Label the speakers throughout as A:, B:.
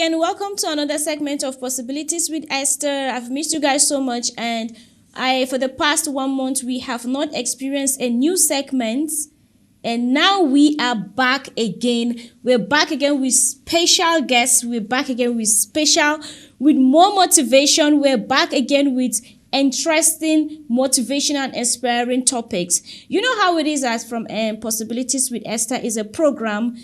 A: again, welcome to another segment of Possibilities with Esther. I've missed you guys so much, and for the past 1 month, we have not experienced a new segment, and now we are back again. We're back again with special guests. We're back again with more motivation. We're back again with interesting, motivational, and inspiring topics. You know how it is as from Possibilities with Esther is a program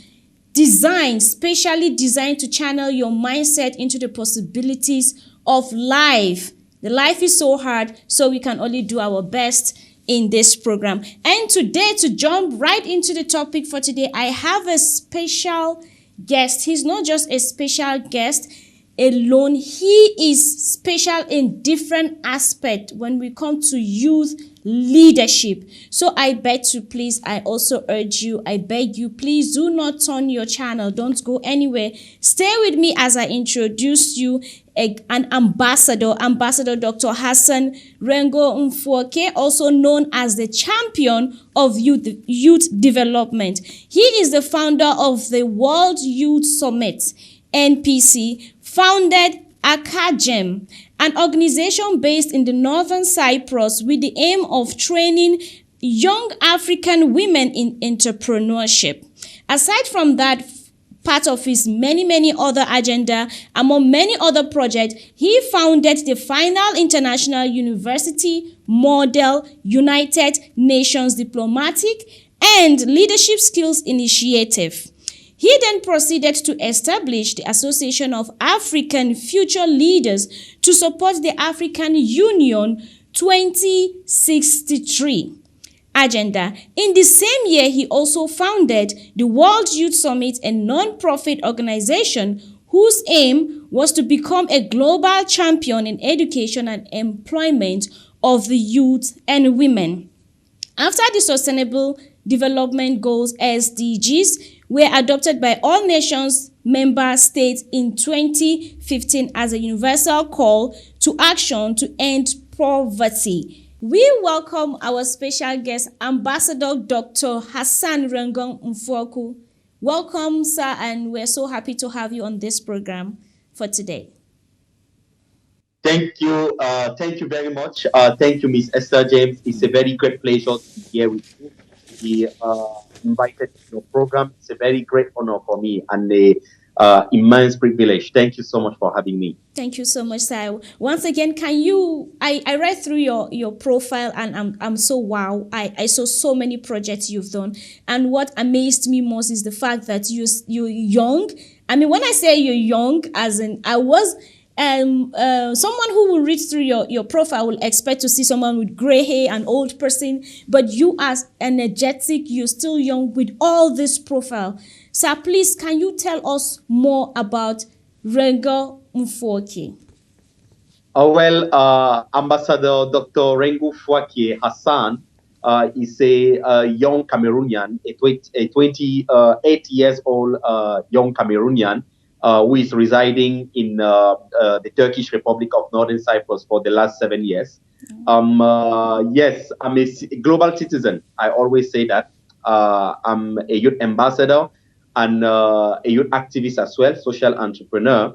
A: specially designed to channel your mindset into the possibilities of life. The life is so hard, so we can only do our best in this program. And today, to jump right into the topic for today, I have a special guest. He's not just a special guest alone. He is special in different aspects when we come to youth leadership. So I beg you, please do not turn your channel. Don't go anywhere. Stay with me as I introduce you an ambassador Dr. Hassan Rengo Mfoke, also known as the champion of youth development. He is the founder of the World Youth Summit, NPC, founded Akagem, an organization based in the northern Cyprus with the aim of training young African women in entrepreneurship. Aside from that, part of his many other agenda, among many other projects, he founded the Final International University Model United Nations Diplomatic and Leadership Skills Initiative. He then proceeded to establish the Association of African Future Leaders to support the African Union 2063 agenda. In the same year, he also founded the World Youth Summit, a non-profit organization whose aim was to become a global champion in education and employment of the youth and women. After the Sustainable Development Goals (SDGs) were adopted by all nations member states in 2015 as a universal call to action to end poverty. We welcome our special guest, Ambassador Dr. Hassan Rengo Mfoke. Welcome, sir, and we're so happy to have you on this program for today.
B: Thank you. Thank you very much. Thank you, Miss Esther James. It's a very great pleasure to be here with you. Be invited to your program. It's a very great honor for me and a immense privilege. Thank you so much for having me.
A: Thank you so much, sir. Once again, I read through your profile and I'm so wow. I saw so many projects you've done. And what amazed me most is the fact that you're young. I mean, when I say you're young, as in I was someone who will read through your profile will expect to see someone with gray hair, an old person, but you are energetic, you're still young with all this profile. So please, can you tell us more about Rengo Mfoke?
B: Ambassador Dr. Rengo Mfoke Hassan is a young Cameroonian, a 28 years old young Cameroonian who is residing in the Turkish Republic of Northern Cyprus for the last 7 years. Yes, I'm a global citizen. I always say that. I'm a youth ambassador and a youth activist as well, social entrepreneur.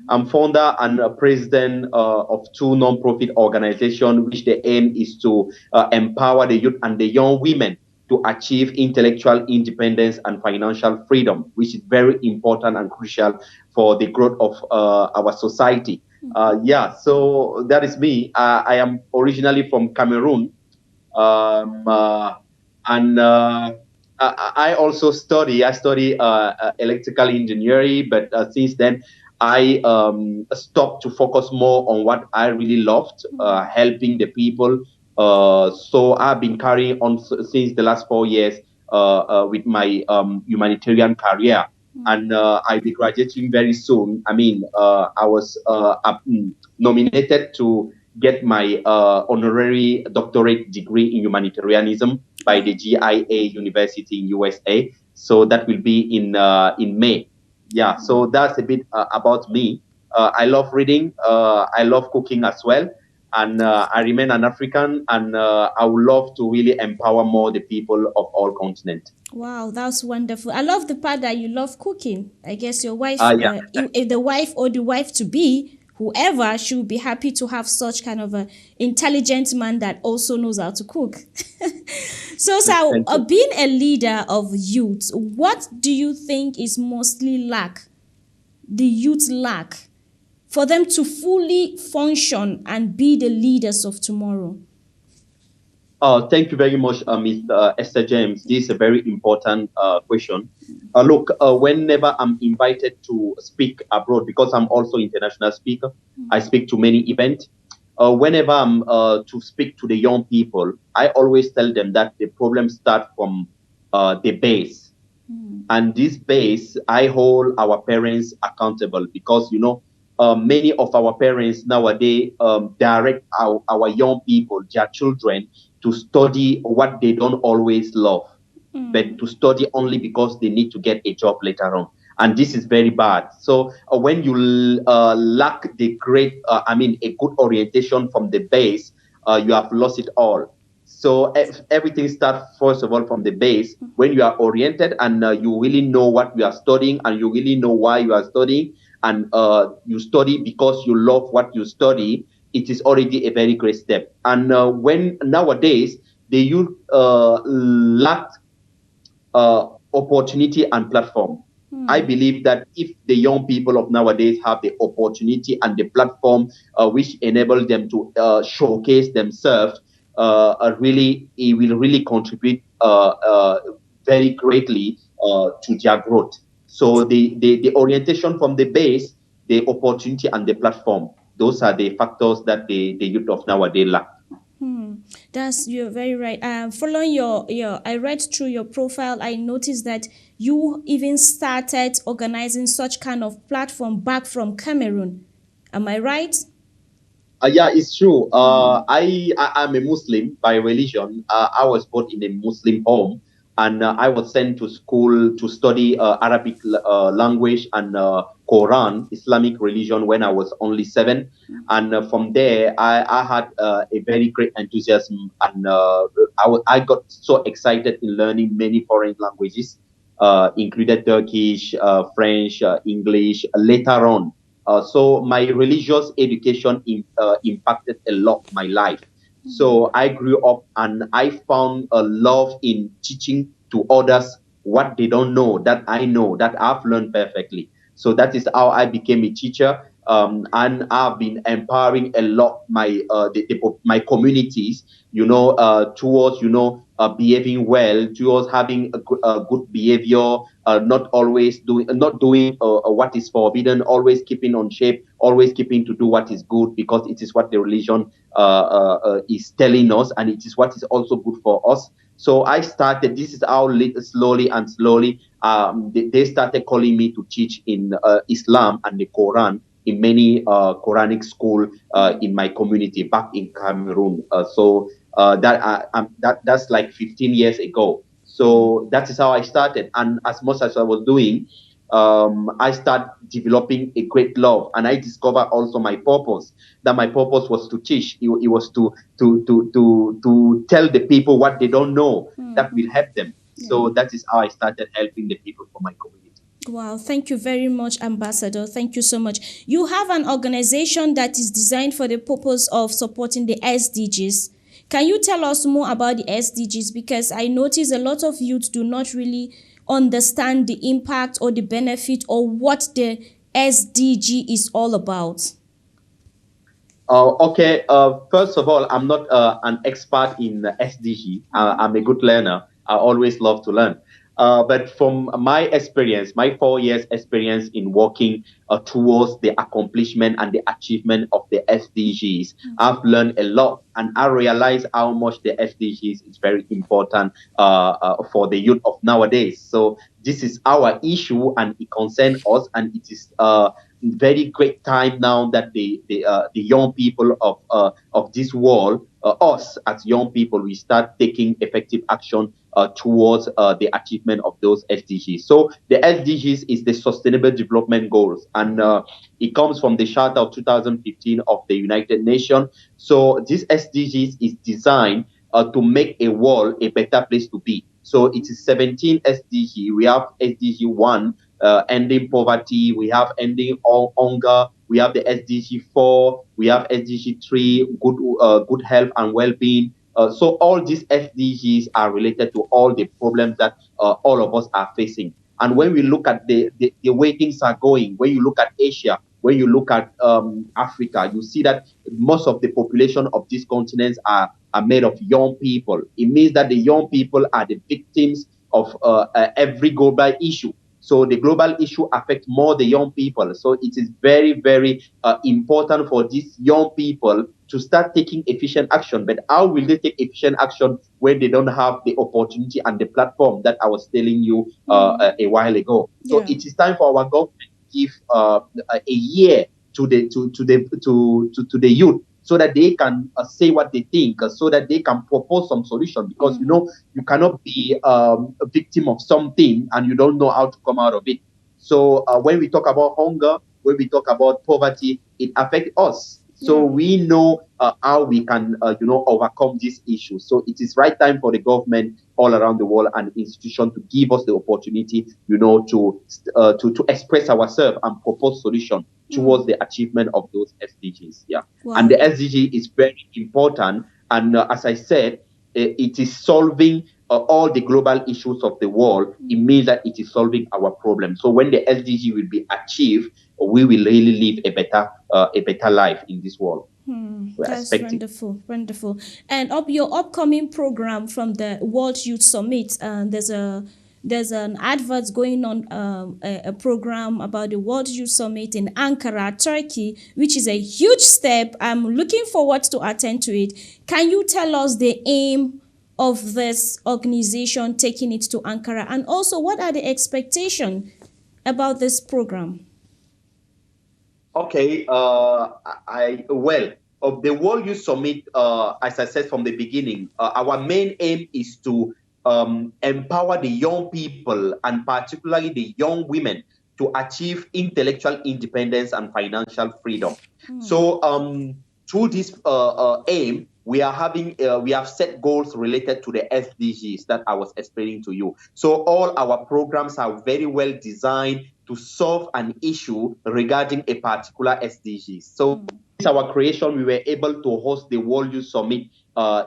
B: I'm founder and president of two non-profit organizations, which the aim is to empower the youth and the young women to achieve intellectual independence and financial freedom, which is very important and crucial for the growth of our society. So that is me. I am originally from Cameroon, and I also study electrical engineering, but since then I stopped to focus more on what I really loved, helping the people. So I've been carrying on since the last 4 years with my humanitarian career, and I'll be graduating very soon. I mean, I was nominated to get my honorary doctorate degree in humanitarianism by the GIA University in USA. So that will be in May. Yeah, so that's a bit about me. I love reading. I love cooking as well. And I remain an African, and I would love to really empower more the people of all continents.
A: Wow, that's wonderful. I love the part that you love cooking. I guess your wife,
B: Yeah.
A: if the wife or the wife to be, whoever, she will be happy to have such kind of a intelligent man that also knows how to cook. So,
B: Thank you.
A: being a leader of youth, what do you think is mostly the youth lack for them to fully function and be the leaders of tomorrow?
B: Thank you very much, Mr. Esther James. This is a very important question. Look, whenever I'm invited to speak abroad, because I'm also international speaker, I speak to many events. Whenever I'm to speak to the young people, I always tell them that the problem starts from the base. And this base, I hold our parents accountable, because many of our parents nowadays direct our young people, their children, to study what they don't always love, but to study only because they need to get a job later on. And this is very bad. So when you lack the a good orientation from the base, you have lost it all. So everything starts first of all from the base. When you are oriented and you really know what you are studying, and you really know why you are studying, and you study because you love what you study, it is already a very great step. And when nowadays the youth lack opportunity and platform. I believe that if the young people of nowadays have the opportunity and the platform which enable them to showcase themselves, really, it will really contribute very greatly to their growth. So the orientation from the base, the opportunity and the platform, those are the factors that the youth of nowadays lack.
A: You're very right. Following your I read through your profile, I noticed that you even started organizing such kind of platform back from Cameroon. Am I right?
B: Yeah, it's true. I'm a Muslim by religion. I was born in a Muslim home, and I was sent to school to study Arabic language and Quran, Islamic religion, when I was only 7. And from there, I had a very great enthusiasm, and I got so excited in learning many foreign languages, included Turkish, French, English. Later on, so my religious education impacted a lot my life. So I grew up and I found a love in teaching to others what they don't know, that I know, that I've learned perfectly. So that is how I became a teacher. And I've been empowering a lot my communities, towards behaving well, towards having a good behavior, not doing what is forbidden, always keeping on shape, always keeping to do what is good, because it is what the religion is telling us, and it is what is also good for us. So I started. This is how slowly and slowly they started calling me to teach in Islam and the Quran in many Quranic school in my community back in Cameroon. That's like 15 years ago. So that is how I started. And as much as I was doing, I started developing a great love, and I discovered also my purpose. That my purpose was to teach. It was to tell the people what they don't know, that will help them. So that is how I started helping the people for my community.
A: Wow, thank you very much, Ambassador. Thank you so much. You have an organization that is designed for the purpose of supporting the SDGs. Can you tell us more about the SDGs? Because I notice a lot of youth do not really understand the impact or the benefit or what the SDG is all about.
B: Okay. First of all, I'm not an expert in SDG. I'm a good learner. I always love to learn. But from my experience, my 4 years experience in working towards the accomplishment and the achievement of the SDGs, I've learned a lot, and I realize how much the SDGs is very important for the youth of nowadays. So this is our issue, and it concerns us, and it is very great time now that the young people of this world, us as young people, we start taking effective action towards the achievement of those SDGs. So the SDGs is the Sustainable Development Goals, and it comes from the Charter of 2015 of the United Nations. So this SDGs is designed to make a world a better place to be. So it is 17 SDG. We have SDG 1, ending poverty. We have ending all hunger. We have the SDG 4. We have SDG 3, good health and well-being. So all these SDGs are related to all the problems that all of us are facing. And when we look at the way things are going, when you look at Asia, when you look at Africa, you see that most of the population of these continents are made of young people. It means that the young people are the victims of every global issue. So the global issue affects more the young people. So it is very, very important for these young people to start taking efficient action. But how will they take efficient action when they don't have the opportunity and the platform that I was telling you a while ago? So it is time for our government to give a year to the youth, so that they can say what they think, so that they can propose some solution. Because you cannot be a victim of something and you don't know how to come out of it. So when we talk about hunger, when we talk about poverty, it affects us. So we know how we can overcome these issues. So it is right time for the government all around the world and institution to give us the opportunity, to express ourselves and propose solutions towards the achievement of those SDGs. Yeah.
A: Wow.
B: And the SDG is very important. And as I said, it is solving all the global issues of the world. It means that it is solving our problem. So when the SDG will be achieved, we will really live a better life in this world.
A: That's wonderful, wonderful. And your upcoming program from the World Youth Summit, there's an advert going on, a program about the World Youth Summit in Ankara, Turkey, which is a huge step. I'm looking forward to attend to it. Can you tell us the aim of this organization taking it to Ankara, and also what are the expectations about this program?
B: Okay, of the World Youth Summit, as I said from the beginning, our main aim is to empower the young people, and particularly the young women, to achieve intellectual independence and financial freedom. So through this aim, we have set goals related to the SDGs that I was explaining to you. So all our programs are very well designed to solve an issue regarding a particular SDGs. So since our creation, we were able to host the World Youth Summit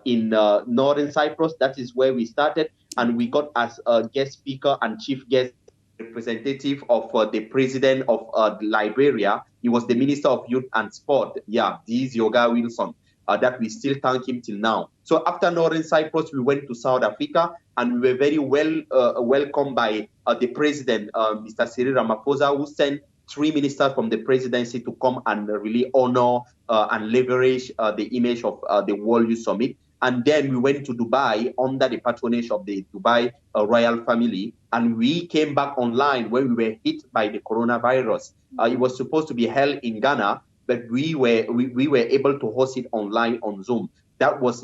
B: in Northern Cyprus. That is where we started, and we got as a guest speaker and chief guest representative of the president of Liberia. He was the Minister of Youth and Sport. Yeah, this Yoga Wilson. That we still thank him till now. So after Northern Cyprus, we went to South Africa, and we were very well welcomed by the president, Mr. Cyril Ramaphosa, who sent 3 ministers from the presidency to come and really honor and leverage the image of the World Youth Summit. And then we went to Dubai under the patronage of the Dubai royal family, and we came back online when we were hit by the coronavirus. It was supposed to be held in Ghana, but we were able to host it online on Zoom. That was,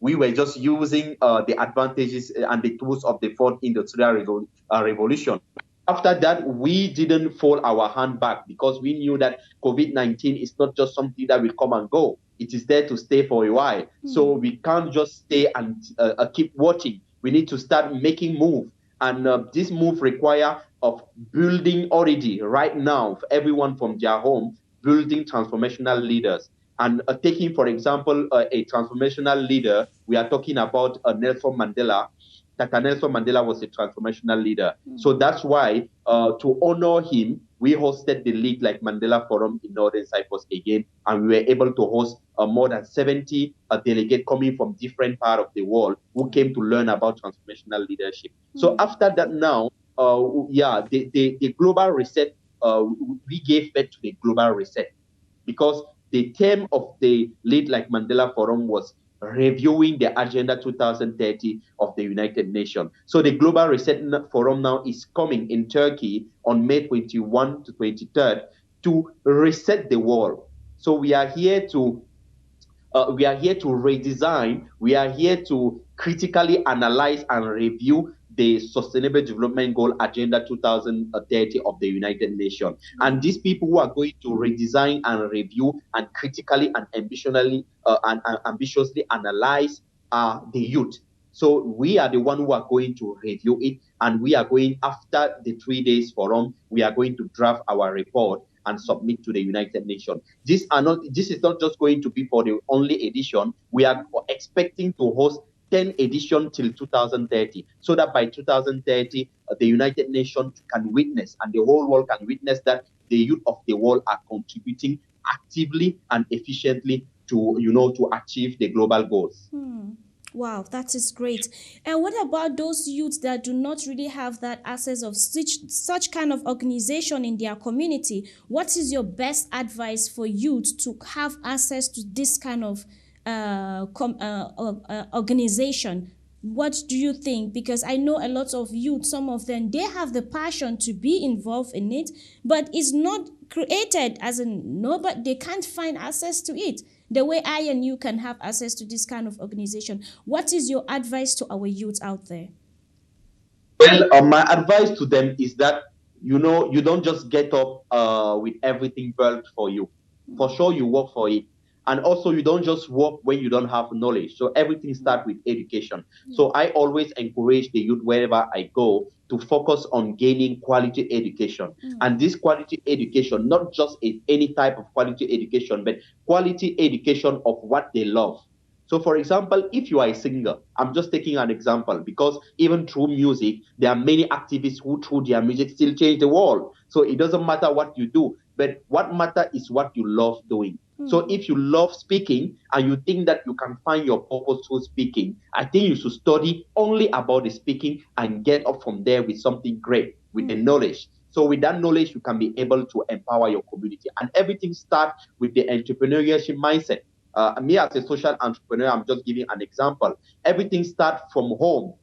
B: we were just using the advantages and the tools of the fourth industrial revolution. After that, we didn't fold our hand back, because we knew that COVID-19 is not just something that will come and go. It is there to stay for a while. So we can't just stay and keep watching. We need to start making moves. And this move require of building already right now, for everyone from their home, building transformational leaders. And taking, for example, a transformational leader, we are talking about Nelson Mandela. Tata Nelson Mandela was a transformational leader. So that's why, to honor him, we hosted the Lead Like Mandela Forum in Northern Cyprus again, and we were able to host more than 70 delegates coming from different parts of the world who came to learn about transformational leadership. So after that now, the global reset, we gave birth to the global reset, because the theme of the Lead Like Mandela Forum was reviewing the Agenda 2030 of the United Nations. So the Global Reset Forum now is coming in Turkey on May 21 to 23rd to reset the world. So we are here to redesign. We are here to critically analyze and review the Sustainable Development Goal Agenda 2030 of the United Nations. And these people who are going to redesign and review and critically and ambitiously analyze are the youth. So we are the one who are going to review it, and we are going, after the 3 days forum, we are going to draft our report and submit to the United Nations. This is not just going to be for the only edition. We are expecting to host 10 editions till 2030, so that by 2030, the United Nations can witness, and the whole world can witness, that the youth of the world are contributing actively and efficiently to achieve the global goals.
A: Wow, that is great. And what about those youths that do not really have that access of such kind of organization in their community? What is your best advice for youth to have access to this kind of organization? What do you think? Because I know a lot of youth, some of them, they have the passion to be involved in it, but it's not created, as in nobody, they can't find access to it the way I and you can have access to this kind of organization. What is your advice to our youth out there?
B: Well, my advice to them is that, you don't just get up with everything built for you. For sure, you work for it. And also, you don't just work when you don't have knowledge. So everything starts with education. So I always encourage the youth wherever I go to focus on gaining quality education. And this quality education, not just any type of quality education, but quality education of what they love. So, for example, if you are a singer, I'm just taking an example, because even through music, there are many activists who, through their music, still change the world. So it doesn't matter what you do, but what matters is what you love doing. So if you love speaking and you think that you can find your purpose through speaking, I think you should study only about the speaking and get up from there with something great, with the knowledge. So with that knowledge, you can be able to empower your community. And everything starts with the entrepreneurship mindset. Me as a social entrepreneur, I'm just giving an example. Everything starts from home.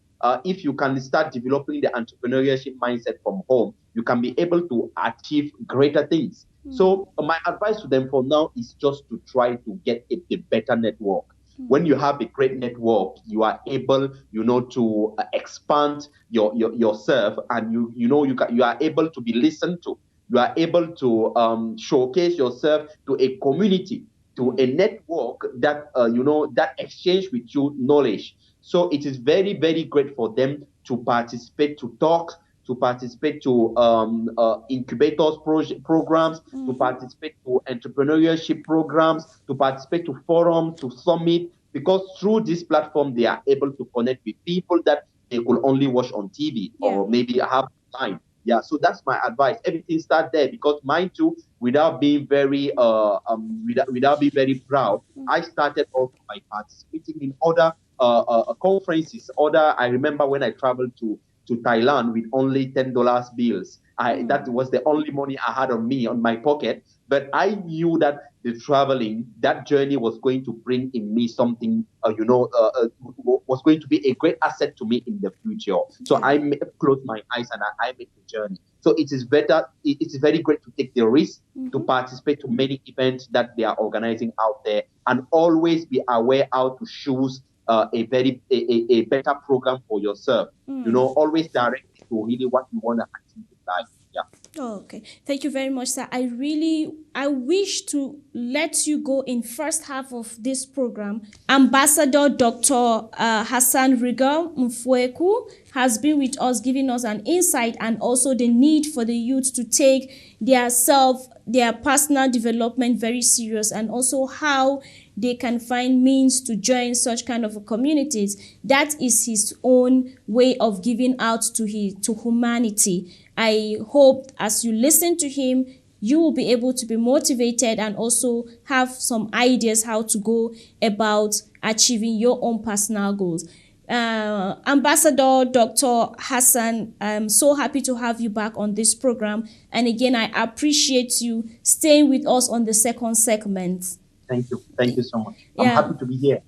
B: If you can start developing the entrepreneurship mindset from home, you can be able to achieve greater things. So my advice to them for now is just to try to get a better network. When you have a great network, you are able, to expand yourself, and you are able to be listened to. You are able to showcase yourself to a community, to a network that that exchange with you knowledge. So it is very, very great for them to participate, to talk, to participate to incubators programs, to participate to entrepreneurship programs, to participate to forums, to summit, because through this platform they are able to connect with people that they could only watch on TV or maybe have time. Yeah, so that's my advice. Everything starts there, because mine too, without being very without being very proud, I started off by participating in other conferences. I remember when I traveled to Thailand with only $10 bills. That was the only money I had on me, on my pocket. But I knew that the traveling, that journey was going to bring in me something, was going to be a great asset to me in the future. So I closed my eyes and I made the journey. So it is better. It is very great to take the risk to participate to many events that they are organizing out there, and always be aware how to choose a better program for yourself. Always direct it to really what you want to achieve in life. Yeah.
A: Oh, okay. Thank you very much, sir. I wish to let you go in first half of this program. Ambassador Dr. Hassan Riga Mfweku has been with us, giving us an insight and also the need for the youth to take their personal development very serious, and also how they can find means to join such kind of communities. That is his own way of giving out to humanity. I hope as you listen to him, you will be able to be motivated and also have some ideas how to go about achieving your own personal goals. Ambassador Dr. Hassan, I'm so happy to have you back on this program. And again, I appreciate you staying with us on the second segment.
B: Thank you. Thank you so much. I'm happy to be here.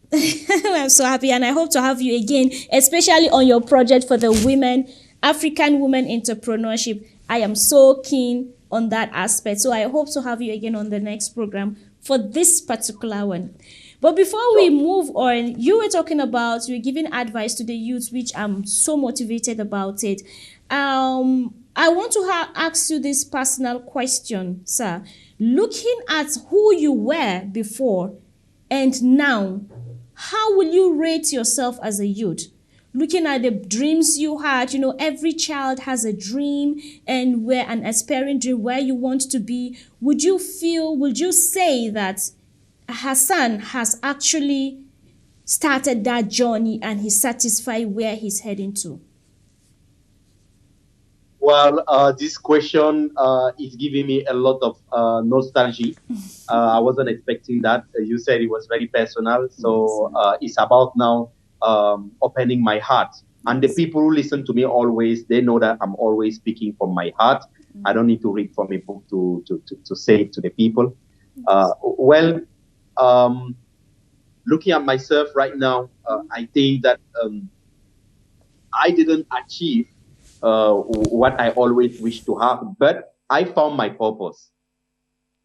A: I'm so happy, and I hope to have you again, especially on your project for the women, African women entrepreneurship. I am so keen on that aspect. So I hope to have you again on the next program for this particular one. But before we
B: Sure.
A: move on, you were talking about, you were giving advice to the youth, which I'm so motivated about it. I want to ask you this personal question, sir. Looking at who you were before and now, how will you rate yourself as a youth? Looking at the dreams you had, every child has a dream and where an aspiring dream where you want to be. Would you say that Hassan has actually started that journey and he's satisfied where he's heading to?
B: Well, this question is giving me a lot of nostalgia. I wasn't expecting that. You said it was very personal. So it's about now opening my heart. And the people who listen to me always, they know that I'm always speaking from my heart. I don't need to read from a book to say it to the people. Well, looking at myself right now, I think that I didn't achieve what I always wished to have, but I found my purpose.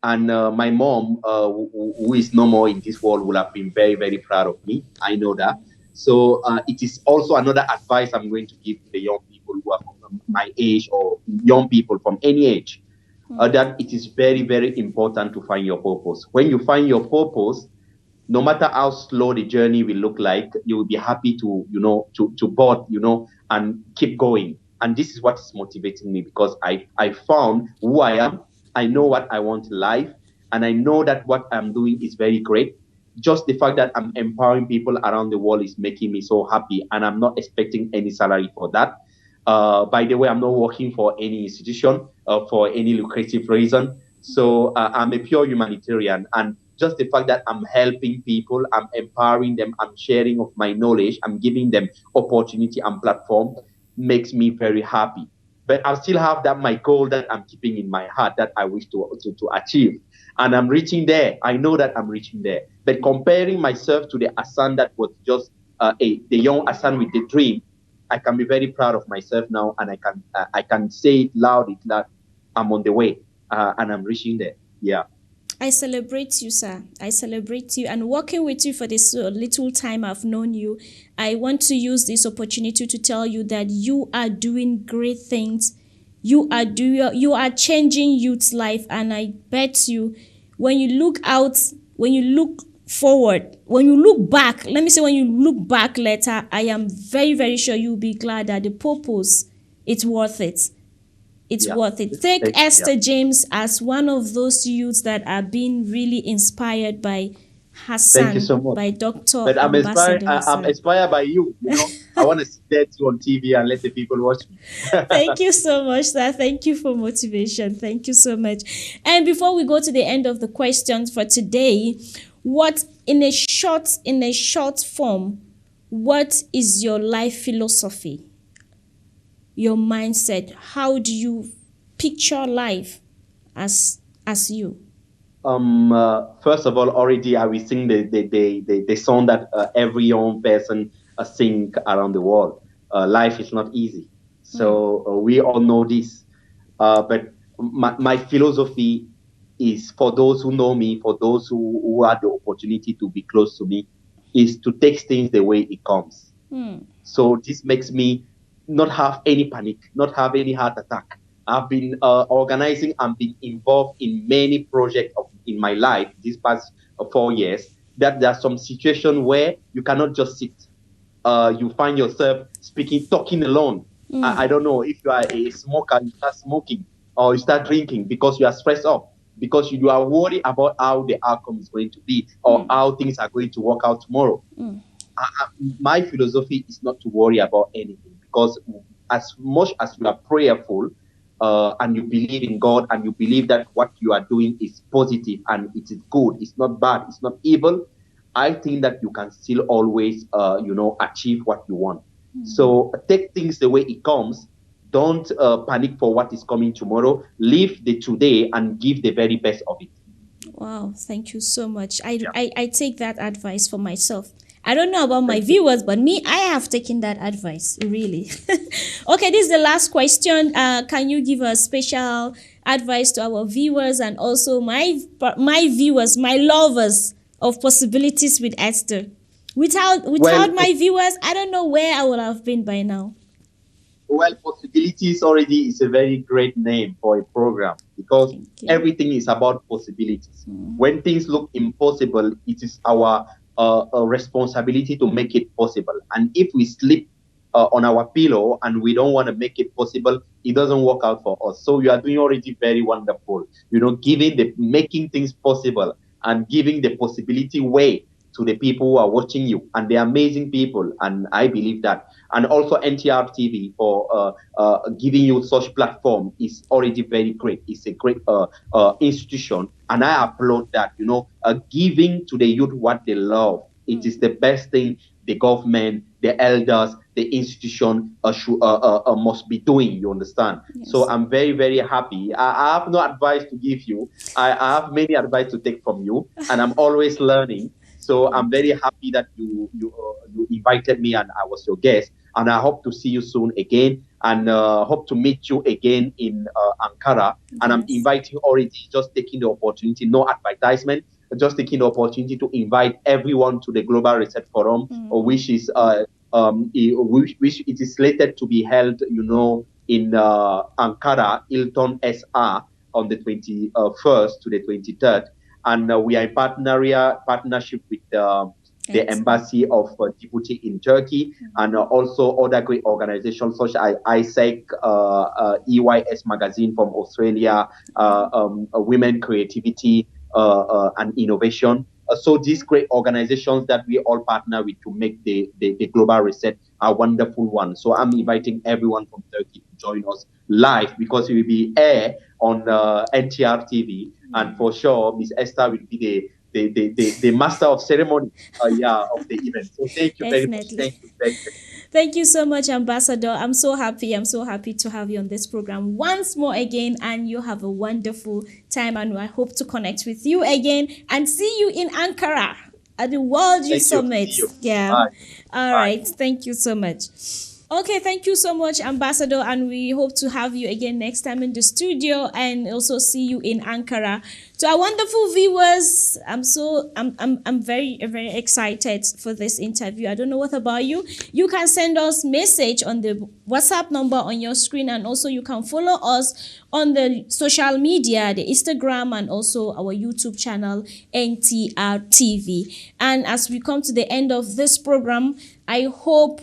B: And my mom, who is no more in this world, will have been very, very proud of me. I know that. So it is also another advice I'm going to give to the young people who are from my age or young people from any age, that it is very, very important to find your purpose. When you find your purpose, no matter how slow the journey will look like, you will be happy to, to board, and keep going. And this is what is motivating me because I found who I am. I know what I want in life, and I know that what I'm doing is very great. Just the fact that I'm empowering people around the world is making me so happy, and I'm not expecting any salary for that. By the way, I'm not working for any institution for any lucrative reason. So I'm a pure humanitarian, and just the fact that I'm helping people, I'm empowering them, I'm sharing of my knowledge, I'm giving them opportunity and platform makes me very happy. But I still have that my goal that I'm keeping in my heart that I wish to achieve. And I'm reaching there. I know that I'm reaching there. But comparing myself to the Hassan that was just the young Hassan with the dream, I can be very proud of myself now, and I can say it loud, that I'm on the way and I'm reaching there. Yeah.
A: I celebrate you, sir. I celebrate you. And working with you for this little time I've known you, I want to use this opportunity to tell you that you are doing great things. You are changing youth's life. And I bet you, when you look out, when you look forward, when you look back, let me say when you look back later, I am very, very sure you'll be glad that the purpose, it's worth it. It's worth it. Take Esther James as one of those youths that are being really inspired by Hassan,
B: thank you so much.
A: by Dr.
B: But I'm inspired. I'm inspired by you. I want to see you on TV and let the people watch me.
A: Thank you so much, sir. Thank you for motivation. Thank you so much. And before we go to the end of the questions for today, what in a short form, what is your life philosophy? Your mindset, how do you picture life as you?
B: First of all, already I will sing the song that every young person sing around the world. Life is not easy, so we all know this. But my philosophy is, for those who know me, for those who had the opportunity to be close to me, is to take things the way it comes. So this makes me not have any panic, not have any heart attack. I've been organizing and been involved in many projects in my life these past 4 years, that there are some situations where you cannot just sit. You find yourself talking alone. I don't know, if you are a smoker, you start smoking or you start drinking because you are stressed up, because you are worried about how the outcome is going to be or how things are going to work out tomorrow. My philosophy is not to worry about anything, because as much as you are prayerful and you believe in God and you believe that what you are doing is positive and it is good, it's not bad, it's not evil, I think that you can still always, achieve what you want. So take things the way it comes. Don't panic for what is coming tomorrow. Live the today and give the very best of it.
A: Wow, thank you so much. I take that advice for myself. I don't know about my viewers, but me, I have taken that advice, really. Okay, this is the last question. Can you give a special advice to our viewers and also my viewers, my lovers of Possibilities with Esther. Without
B: Well,
A: my viewers, I don't know where I would have been by now.
B: Well, Possibilities already is a very great name for a program because everything is about possibilities. When things look impossible, it is our responsibility to make it possible. And if we sleep on our pillow and we don't want to make it possible, it doesn't work out for us. So you are doing already very wonderful. Making things possible and giving the possibility way to the people who are watching you, and the amazing people. And I believe that. And also Ntr TV for giving you such platform is already very great. It's a great institution, and I applaud that. Giving to the youth what they love. It is the best thing the government, the elders, the institution must be doing. You understand? Yes. So I'm very, very happy. I have no advice to give you. I have many advice to take from you, and I'm always learning. So I'm very happy that you invited me and I was your guest. And I hope to see you soon again, and hope to meet you again in Ankara. And I'm inviting already, just taking the opportunity, no advertisement, just taking the opportunity to invite everyone to the Global Reset Forum, which is which it is slated to be held, in Ankara, Hilton SR, on the 21st to the 23rd. And we are in partnership with the Embassy of Djibouti in Turkey, and also other great organizations such as ISEC, EYS Magazine from Australia, Women Creativity and Innovation. So these great organizations that we all partner with to make the Global Reset a wonderful one. So I'm inviting everyone from Turkey to join us live, because it will be air on Ntr TV, and for sure Miss Esther will be the master of ceremony of the event. So thank you very much. Thank you very much.
A: Thank you so much, Ambassador. I'm so happy to have you on this program once more again, and you have a wonderful time, and I hope to connect with you again and see you in Ankara at the World Youth Summit. Yeah.
B: Bye.
A: All right. Thank you so much. Okay, thank you so much, Ambassador, and we hope to have you again next time in the studio, and also see you in Ankara. To our wonderful viewers, I'm very, very excited for this interview. I don't know what about you. You can send us message on the WhatsApp number on your screen, and also you can follow us on the social media, the Instagram, and also our YouTube channel, Ntr TV. And as we come to the end of this program, I hope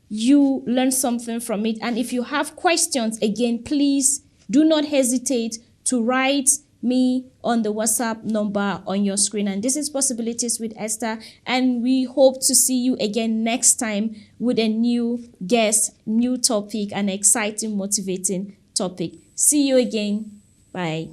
A: you learn something from it. And if you have questions, again, please do not hesitate to write me on the WhatsApp number on your screen. And this is Possibilities with Esther, and we hope to see you again next time with a new guest, new topic, and exciting, motivating topic. See you again. Bye.